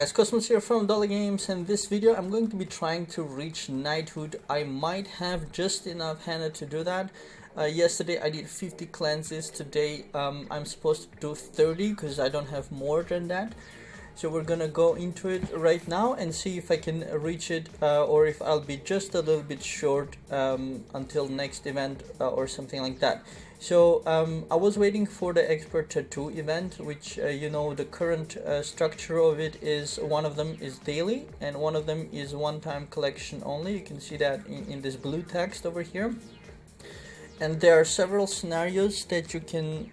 Guys, Cosmos here from Dollar Games, and this video I'm going to be trying to reach Knighthood. I might have just enough Hana to do that. Yesterday I did 50 cleanses. Today I'm supposed to do 30 because I don't have more than that. So we're gonna go into it right now and see if I can reach it or if I'll be just a little bit short until next event or something like that. So I was waiting for the Expert Tattoo event, which the current structure of it is one of them is daily and one of them is one-time collection only. You can see that in this blue text over here. And there are several scenarios that you can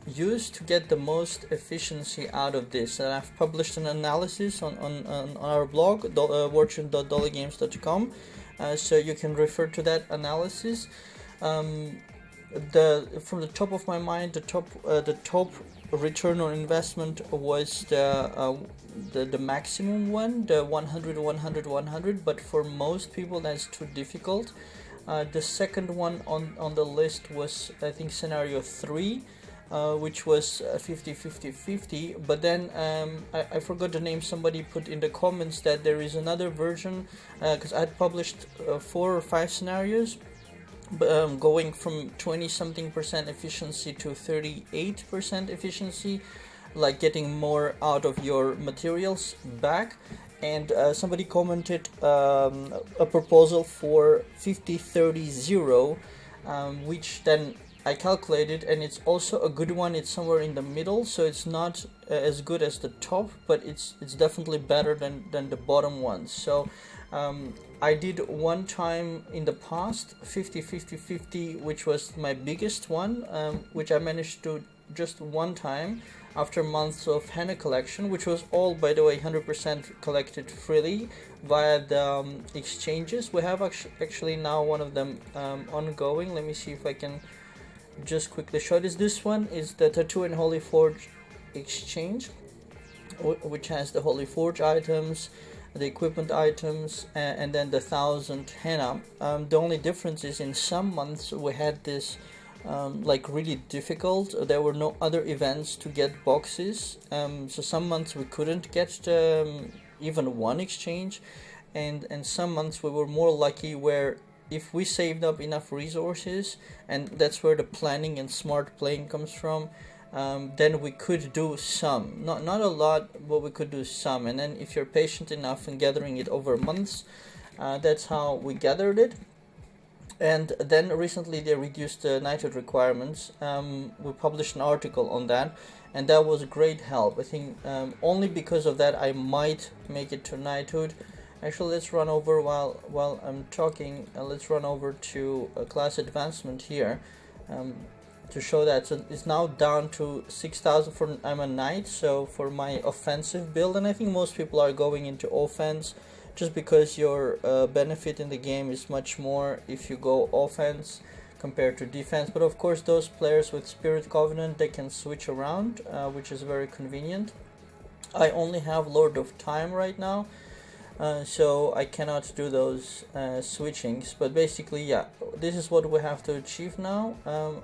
use to get the most efficiency out of this. And I've published an analysis on our blog, wartune.dollargames.com, so you can refer to that analysis. From the top of my mind, the top return on investment was the maximum one, the 100 100 100, but for most people that's too difficult. The second one on the list was, I think, scenario 3, which was 50 50 50, but then I forgot the name. Somebody put in the comments that there is another version, because I had published 4 or 5 scenarios, going from 20 something percent efficiency to 38% efficiency, like getting more out of your materials back. And somebody commented a proposal for 50 30 0, which then I calculated, and it's also a good one. It's somewhere in the middle, so it's not as good as the top, but it's definitely better than the bottom one. So I did one time in the past 50 50 50, which was my biggest one, which I managed to just one time after months of henna collection, which was all, by the way, 100% collected freely via the exchanges. We have actually now one of them ongoing. Let me see if I can just quickly show this one is the Tattoo and Holy Forge exchange, which has the Holy Forge items, the equipment items, and then the 1000 henna. The only difference is in some months we had this like really difficult. There were no other events to get boxes, so some months we couldn't get even one exchange, and some months we were more lucky where if we saved up enough resources, and that's where the planning and smart playing comes from, then we could do some, not a lot, but we could do some. And then if you're patient enough in gathering it over months, that's how we gathered it. And then recently they reduced the Knighthood requirements. We published an article on that, and that was a great help. I think only because of that I might make it to Knighthood. Actually, let's run over while I'm talking. Let's run over to class advancement here to show that. So it's now down to 6,000 for I'm a knight. So for my offensive build, and I think most people are going into offense, just because your benefit in the game is much more if you go offense compared to defense. But of course, those players with Spirit Covenant, they can switch around, which is very convenient. I only have Lord of Time right now. So I cannot do those switchings, but basically, yeah, this is what we have to achieve now.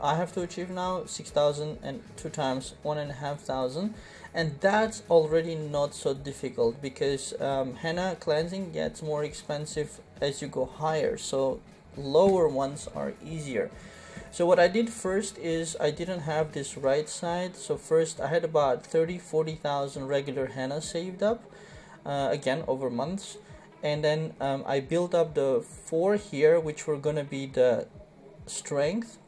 I have to achieve now 6,000 and 2 times 1,500, and that's already not so difficult because henna cleansing gets more expensive as you go higher, so lower ones are easier. So what I did first is I didn't have this right side, so first I had about 30,000-40,000 regular henna saved up. Again over months, and then I built up the 4 here, which were gonna be the strength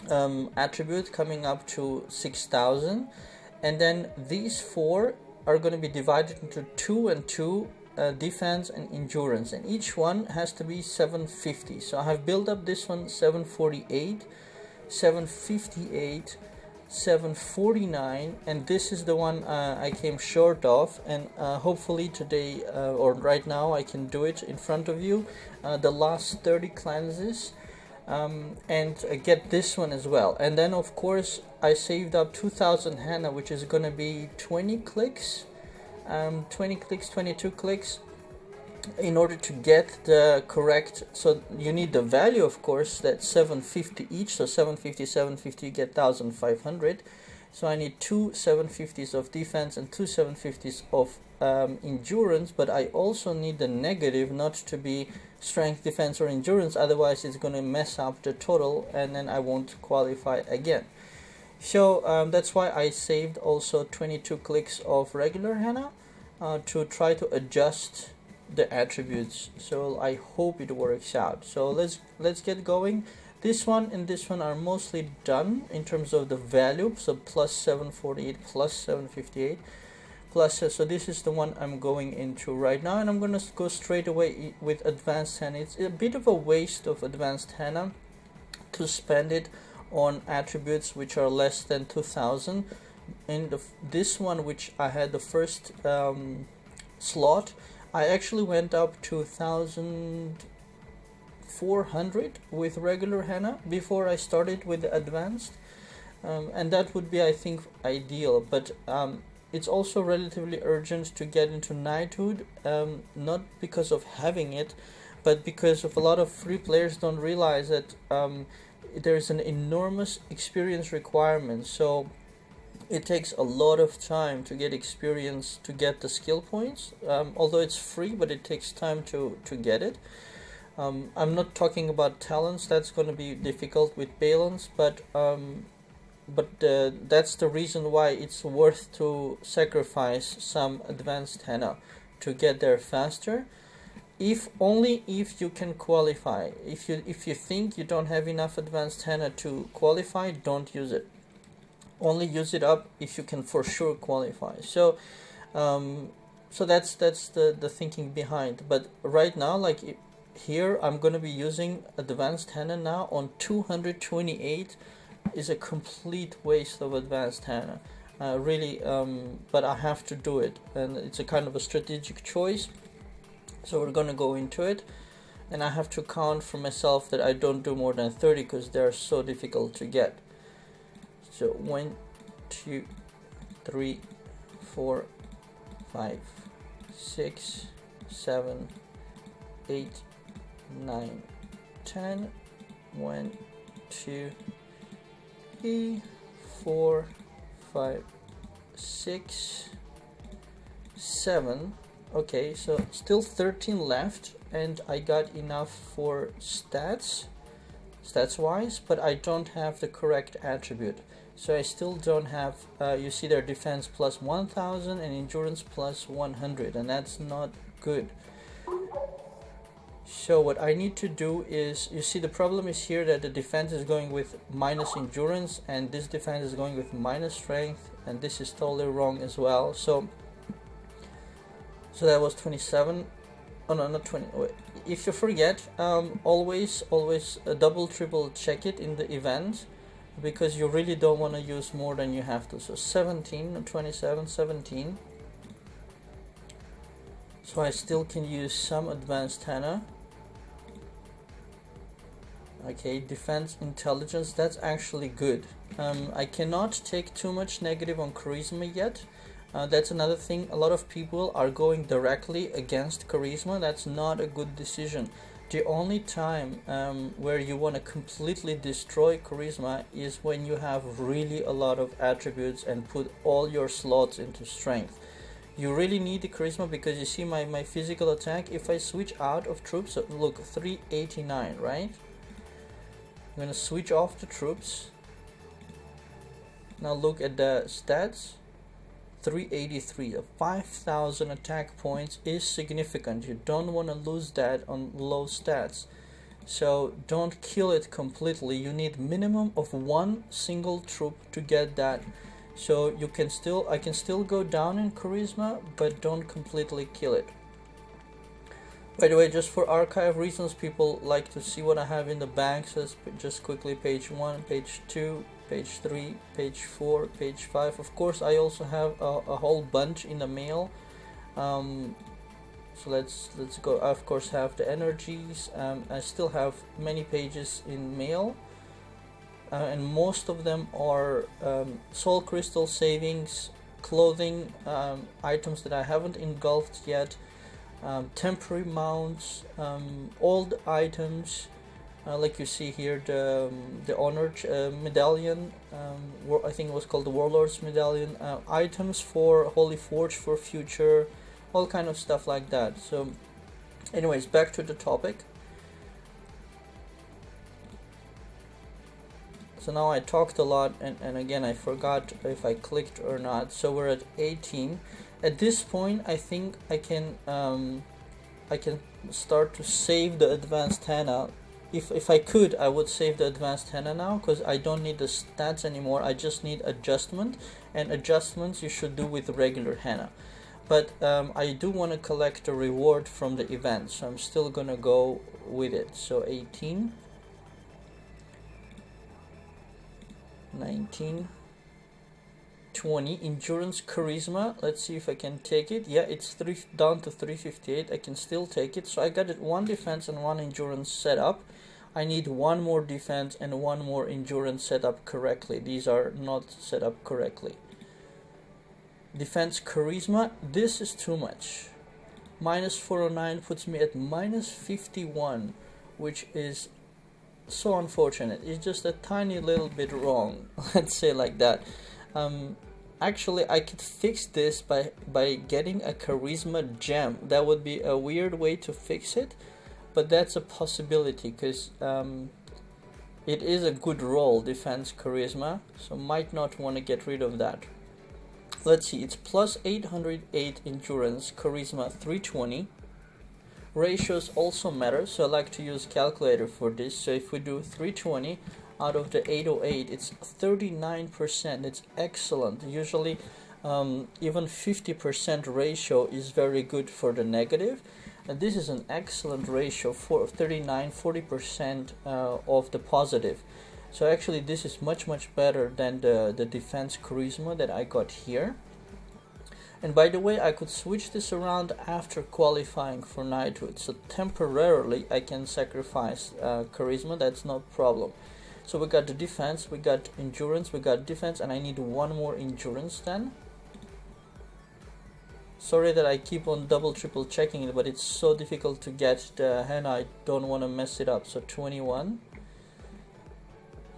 attribute, coming up to 6,000, and then these 4 are going to be divided into 2 and 2, defense and endurance, and each one has to be 750. So I have built up this one 748, 758, 749, and this is the one I came short of, and hopefully today or right now I can do it in front of you, the last 30 cleanses, and get this one as well. And then of course I saved up 2,000 henna, which is gonna be 20 clicks, 22 clicks, in order to get the correct. So you need the value, of course, that's 750 each, so 750 you get 1,500. So I need two 750s of defense and two 750s of endurance, but I also need the negative not to be strength, defense, or endurance, otherwise it's going to mess up the total and then I won't qualify again. So that's why I saved also 22 clicks of regular henna to try to adjust the attributes. So I hope it works out. So let's get going. This one and this one are mostly done in terms of the value, so plus 748 plus 758 plus, so this is the one I'm going into right now, and I'm going to go straight away with advanced henna. It's a bit of a waste of advanced henna to spend it on attributes which are less than 2000. In this one, which I had the first slot, I actually went up to 1400 with regular henna before I started with the advanced, and that would be, I think, ideal, but it's also relatively urgent to get into Knighthood, not because of having it, but because of a lot of free players don't realize that there's an enormous experience requirement. So it takes a lot of time to get experience, to get the skill points, although it's free, but it takes time to get it. I'm not talking about talents, that's going to be difficult with balance, but that's the reason why it's worth to sacrifice some advanced henna to get there faster. Only if you can qualify. If you think you don't have enough advanced henna to qualify, don't use it. Only use it up if you can for sure qualify. So that's the thinking behind. But right now, like here, I'm going to be using advanced henna now on 228. Is a complete waste of advanced henna, really, but I have to do it, and it's a kind of a strategic choice. So we're gonna go into it, and I have to count for myself that I don't do more than 30 because they're so difficult to get. So 1, 2, 3, 4, 5, 6, 7, 8, 9, 10. 1, 2, 3, 4, 5, 6, 7. Okay, so still 13 left, and I got enough for stats wise, but I don't have the correct attribute. So I still don't have, you see their defense plus 1000 and endurance plus 100, and that's not good. So what I need to do is, you see the problem is here that the defense is going with minus endurance, and this defense is going with minus strength, and this is totally wrong as well. So that was 27. Oh no, not 20. Wait. If you forget, always double triple check it in the event, because you really don't want to use more than you have to. So 17, 27, 17. So I still can use some advanced henna. Okay, defense, intelligence, that's actually good. I cannot take too much negative on charisma yet. That's another thing. A lot of people are going directly against charisma. That's not a good decision. The only time where you want to completely destroy charisma is when you have really a lot of attributes and put all your slots into strength. You really need the charisma, because you see my physical attack, if I switch out of troops, so look, 389, right? I'm going to switch off the troops. Now look at the stats. 383. 5000 attack points is significant. You don't want to lose that on low stats. So don't kill it completely. You need minimum of one single troop to get that. So I can still go down in charisma, but don't completely kill it. By the way, just for archive reasons, people like to see what I have in the bank. So just quickly, page 1, page 2, page 3, page 4, page 5. Of course, I also have a whole bunch in the mail. So let's go. I of course have the energies. I still have many pages in mail, and most of them are soul crystal savings, clothing, items that I haven't engulfed yet, temporary mounts, old items, like you see here, the honored medallion, I think it was called the Warlord's medallion, items for Holy Forge for future, all kind of stuff like that. So anyways, back to the topic. So now I talked a lot, and again I forgot if I clicked or not. So we're at 18. At this point I think I can start to save the advanced henna. If I could, I would save the advanced henna now, because I don't need the stats anymore. I just need adjustment, and adjustments you should do with regular henna. But I do want to collect a reward from the event, so I'm still gonna go with it. So 18, 19, 20, endurance, charisma. Let's see if I can take it. Yeah, it's down to 358. I can still take it. So I got it 1 defense and 1 endurance set up. I need 1 more defense and 1 more endurance set up correctly. These are not set up correctly. Defense, charisma, this is too much. Minus 409 puts me at minus 51, which is so unfortunate. It's just a tiny little bit wrong, let's say like that. Actually I could fix this by getting a charisma gem. That would be a weird way to fix it, but that's a possibility, because it is a good roll, defense, charisma, so might not want to get rid of that. Let's see, it's plus 808 endurance, charisma 320. Ratios also matter, so I like to use calculator for this. So if we do 320 out of the 808, it's 39%. It's excellent. Usually even 50% ratio is very good for the negative, and this is an excellent ratio for 40% of the positive. So actually this is much better than the defense charisma that I got here. And by the way, I could switch this around after qualifying for Knighthood. So temporarily I can sacrifice charisma, that's no problem. So we got the defense, we got endurance, we got defense, and I need 1 more endurance then. Sorry that I keep on double triple checking it, but it's so difficult to get the henna, I don't want to mess it up. So 21.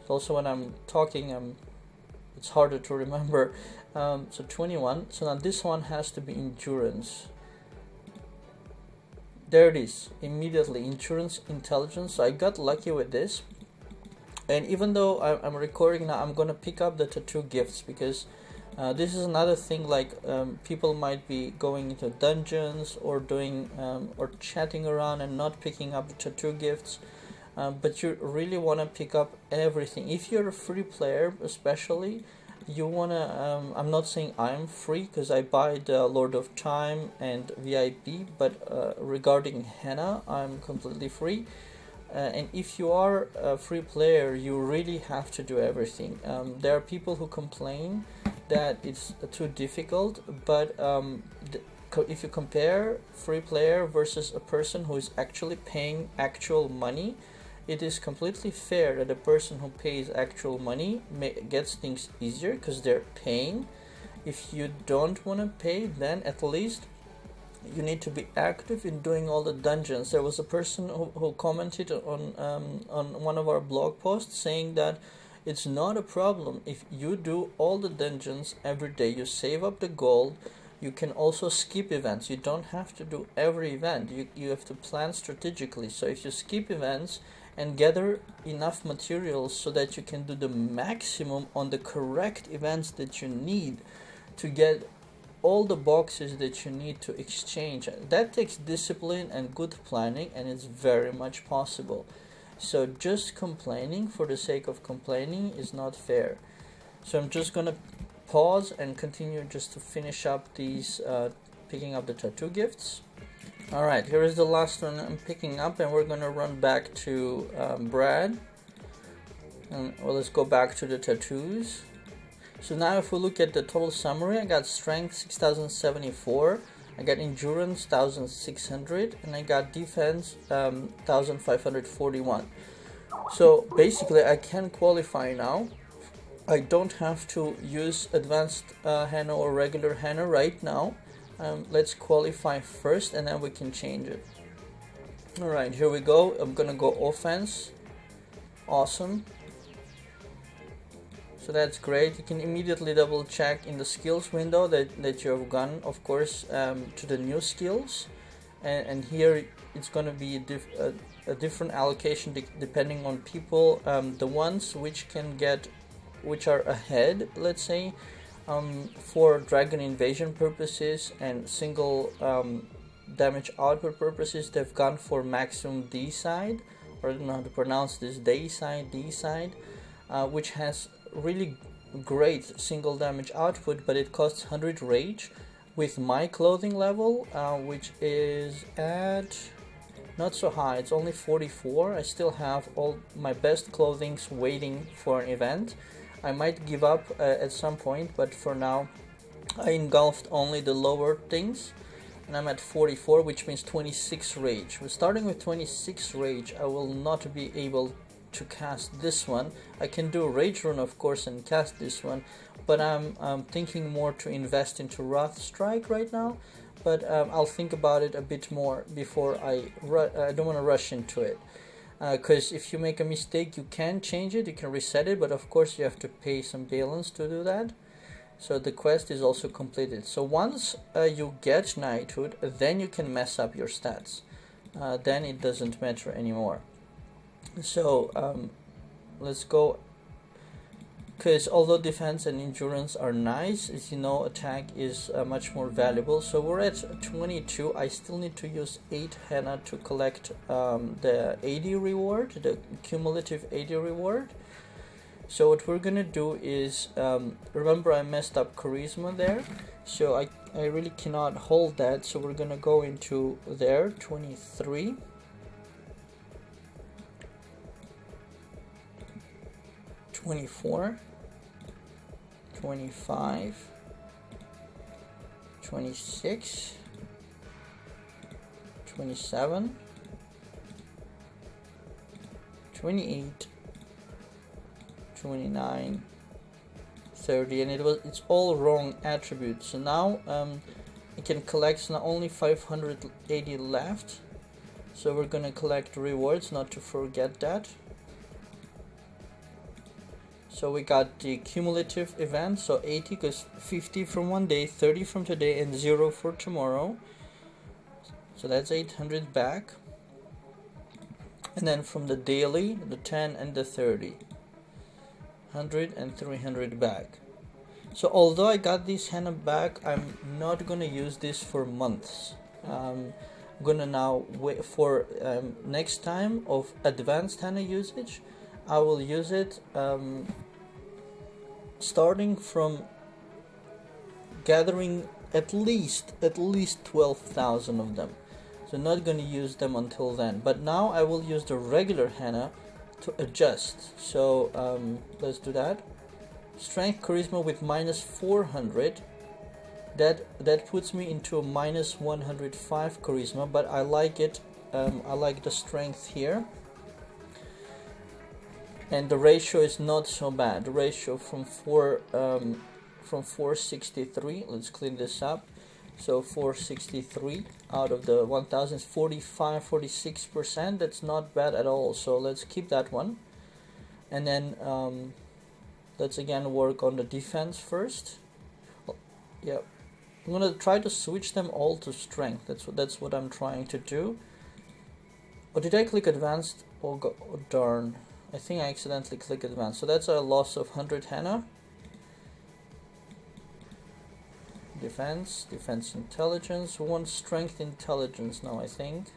Also when I'm talking, it's harder to remember. So 21. So now this one has to be endurance. There it is, immediately, endurance, intelligence. So I got lucky with this. And even though I'm recording now, I'm gonna pick up the tattoo gifts, because this is another thing. Like people might be going into dungeons or doing or chatting around and not picking up the tattoo gifts. But you really want to pick up everything. If you're a free player especially, you want to, I'm not saying I'm free, because I buy the Lord of Time and VIP, but regarding henna, I'm completely free. And if you are a free player, you really have to do everything. There are people who complain that it's too difficult, but if you compare free player versus a person who is actually paying actual money, it is completely fair that a person who pays actual money gets things easier because they're paying. If you don't want to pay, then at least you need to be active in doing all the dungeons. There was a person who commented on one of our blog posts saying that it's not a problem if you do all the dungeons every day. You save up the gold. You can also skip events. You don't have to do every event. You have to plan strategically. So if you skip events and gather enough materials so that you can do the maximum on the correct events that you need to get all the boxes that you need to exchange, that takes discipline and good planning, and it's very much possible. So just complaining for the sake of complaining is not fair. So I'm just gonna pause and continue just to finish up these picking up the tattoo gifts. Alright, here is the last one I'm picking up, and we're gonna run back to Brad. And well, let's go back to the tattoos. So now if we look at the total summary, I got strength 6074, I got endurance 1600, and I got defense 1541. So basically I can qualify now. I don't have to use advanced henna or regular henna right now. Let's qualify first and then we can change it. Alright, here we go. I'm gonna go offense. Awesome. So that's great. You can immediately double check in the skills window that you have gone, of course, to the new skills, and here it's going to be a different allocation depending on people. The ones which are ahead, let's say, for dragon invasion purposes and single damage output purposes, they've gone for maximum D side, or I don't know how to pronounce this, D side, which has really great single damage output, but it costs 100 rage with my clothing level, which is at not so high. It's only 44. I still have all my best clothings waiting for an event. I might give up at some point, but for now I engulfed only the lower things, and I'm at 44, which means 26 rage. We're starting with 26 rage. I will not be able to cast this one. I can do Rage Rune, of course, and cast this one, but I'm thinking more to invest into Wrath Strike right now, but I'll think about it a bit more before I don't want to rush into it, because if you make a mistake, you can change it, you can reset it, but of course you have to pay some balance to do that. So the quest is also completed. So once you get Knighthood, then you can mess up your stats. Then it doesn't matter anymore. So let's go, because although defense and endurance are nice, as you know, attack is much more valuable. So we're at 22. I still need to use 8 henna to collect the 80 reward, the cumulative 80 reward. So what we're gonna do is, remember I messed up charisma there, so I really cannot hold that, so we're gonna go into there, 23. 24, 25, 26, 27, 28, 29, 30, and it's all wrong attributes. So now I can collect not only 580 left, so we're gonna collect rewards, not to forget that. So we got the cumulative event, so 80, because 50 from one day, 30 from today, and 0 for tomorrow. So that's 800 back. And then from the daily, the 10 and the 30. 100 and 300 back. So although I got this henna back, I'm not gonna use this for months. I'm gonna now wait for next time of advanced henna usage. I will use it starting from gathering at least 12,000 of them. So not going to use them until then, but now I will use the regular henna to adjust. So let's do that. Strength charisma with minus 400, that puts me into a minus 105 charisma, but I like it. I like the strength here. And the ratio is not so bad. The ratio from 463. Let's clean this up. So 463 out of the 1000 is 46%. That's not bad at all. So let's keep that one. And then let's again work on the defense first. Yeah, I'm gonna try to switch them all to strength. That's what I'm trying to do. Or did I click advanced? Oh darn. I think I accidentally clicked advanced, so that's a loss of 100 henna. Defense intelligence. We want strength intelligence now, I think.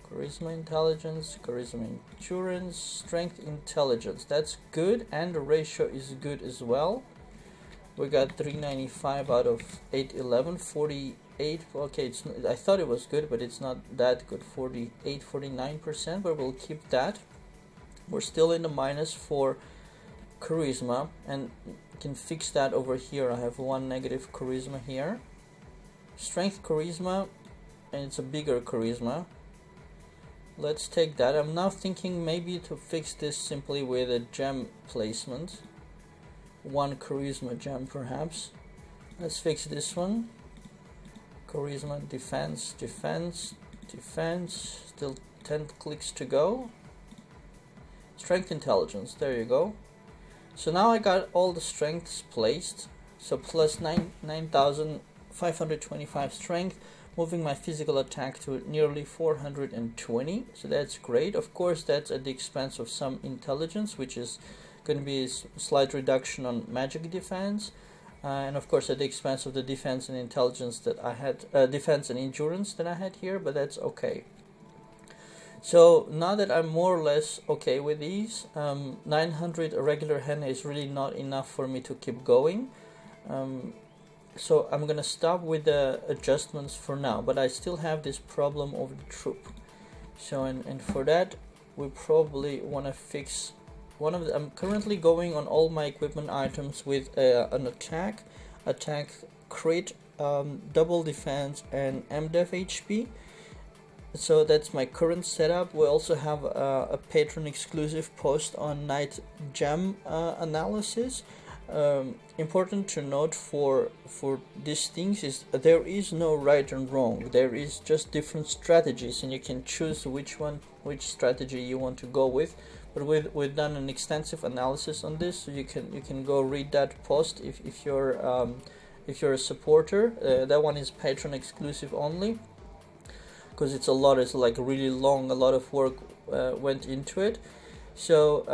Charisma intelligence, charisma endurance, strength intelligence. That's good, and the ratio is good as well. We got 395 out of 811, 48. Okay, I thought it was good, but it's not that good. 49%, but we'll keep that. We're still in the minus for charisma, and can fix that over here. I have one negative charisma here. Strength charisma, and it's a bigger charisma. Let's take that. I'm now thinking maybe to fix this simply with a gem placement. One charisma gem perhaps. Let's fix this one. Charisma, defense. Still 10 clicks to go. Strength, intelligence, there you go. So now I got all the strengths placed. So plus 9,525 strength, moving my physical attack to nearly 420. So that's great. Of course, that's at the expense of some intelligence, which is going to be a slight reduction on magic defense. And of course at the expense of the defense and intelligence that I had, defense and endurance that I had here, but that's okay. So now that I'm more or less okay with these, 900 regular henna is really not enough for me to keep going. So I'm gonna stop with the adjustments for now, but I still have this problem of the troop. So and for that we probably want to fix one of the, I'm currently going on all my equipment items with an attack, crit, double defense and MDef HP. So that's my current setup. We also have a patron exclusive post on night gem analysis. Important to note for these things is there is no right and wrong. There is just different strategies, and you can choose which strategy you want to go with. But we've done an extensive analysis on this, so you can go read that post if you're a supporter. That one is patron exclusive only, because it's like really long. A lot of work went into it. So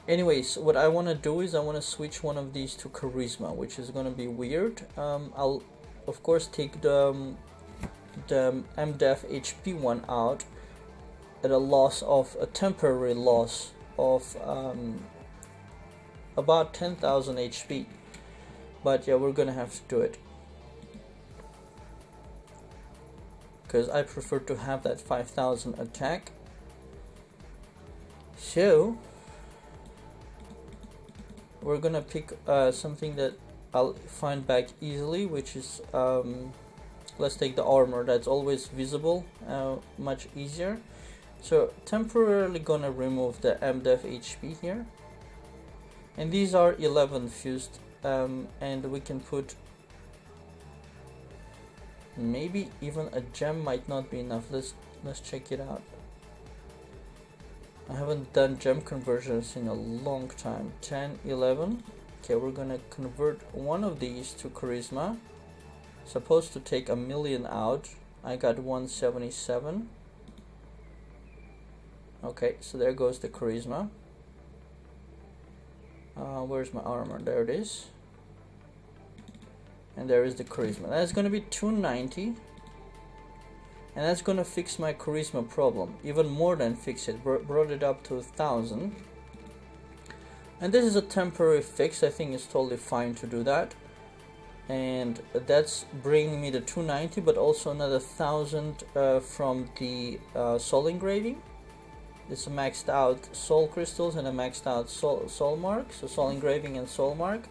anyways, what I want to do is I want to switch one of these to charisma, which is going to be weird. I'll of course take the MDef HP one out at a temporary loss of about 10,000 HP. But yeah, we're gonna have to do it, because I prefer to have that 5,000 attack. So we're gonna pick something that I'll find back easily, which is let's take the armor. That's always visible, much easier. So temporarily gonna remove the MDef HP here, and these are 11 fused, and we can put maybe even a gem might not be enough. Let's check it out. I haven't done gem conversions in a long time. 10, 11. Okay, we're gonna convert one of these to charisma. Supposed to take 1,000,000 out. I got 177. Okay, so there goes the charisma. Where's my armor? There it is. And there is the charisma. That's going to be 290. And that's going to fix my charisma problem. Even more than fix it. Brought it up to 1,000. And this is a temporary fix. I think it's totally fine to do that. And that's bringing me to 290, but also another 1,000 from the soul engraving. It's a maxed out soul crystals and a maxed out soul mark. So soul engraving and soul mark,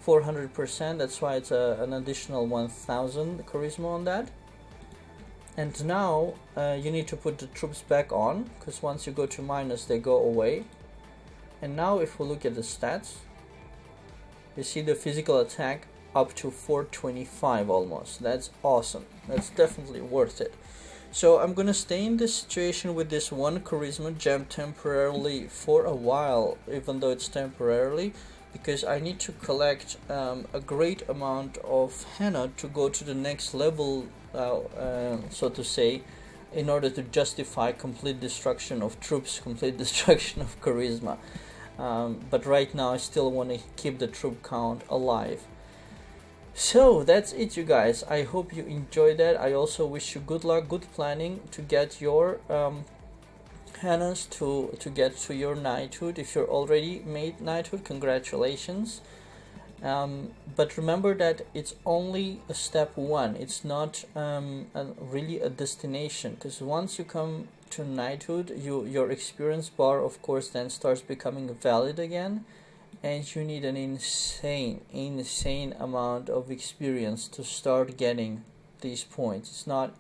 400%. That's why it's an additional 1,000 charisma on that. And now you need to put the troops back on, because once you go to minus, they go away. And now if we look at the stats, you see the physical attack up to 425 almost. That's awesome. That's definitely worth it. So I'm gonna stay in this situation with this one charisma gem temporarily for a while, even though it's temporarily, because I need to collect a great amount of henna to go to the next level, so to say, in order to justify complete destruction of troops, complete destruction of charisma. But right now I still want to keep the troop count alive. So that's it, you guys. I hope you enjoyed that. I also wish you good luck, good planning to get your hennas to get to your knighthood. If you're already made knighthood, congratulations. But remember that it's only a step one. It's not really a destination, because once you come to knighthood, your experience bar of course then starts becoming valid again, and you need an insane amount of experience to start getting these points. It's not,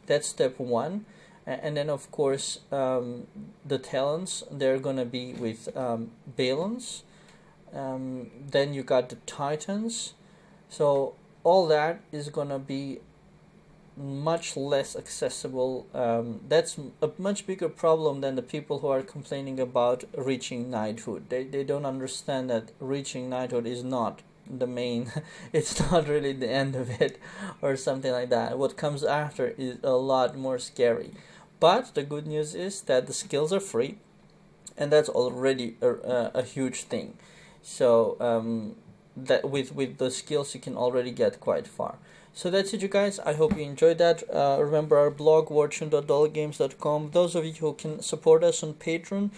that's step one. And then of course the talents, they're gonna be with balance. Then you got the titans. So all that is gonna be much less accessible. That's a much bigger problem than the people who are complaining about reaching knighthood. They don't understand that reaching knighthood is not the main it's not really the end of it or something like that. What comes after is a lot more scary. But the good news is that the skills are free, and that's already a huge thing. So that with the skills you can already get quite far. So that's it, you guys. I hope you enjoyed that. Remember our blog, wartune.dollgames.com. Those of you who can support us on Patreon,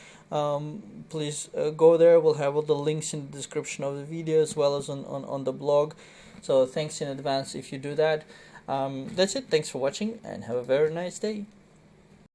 please go there. We'll have all the links in the description of the video as well as on the blog. So thanks in advance if you do that. That's it. Thanks for watching and have a very nice day.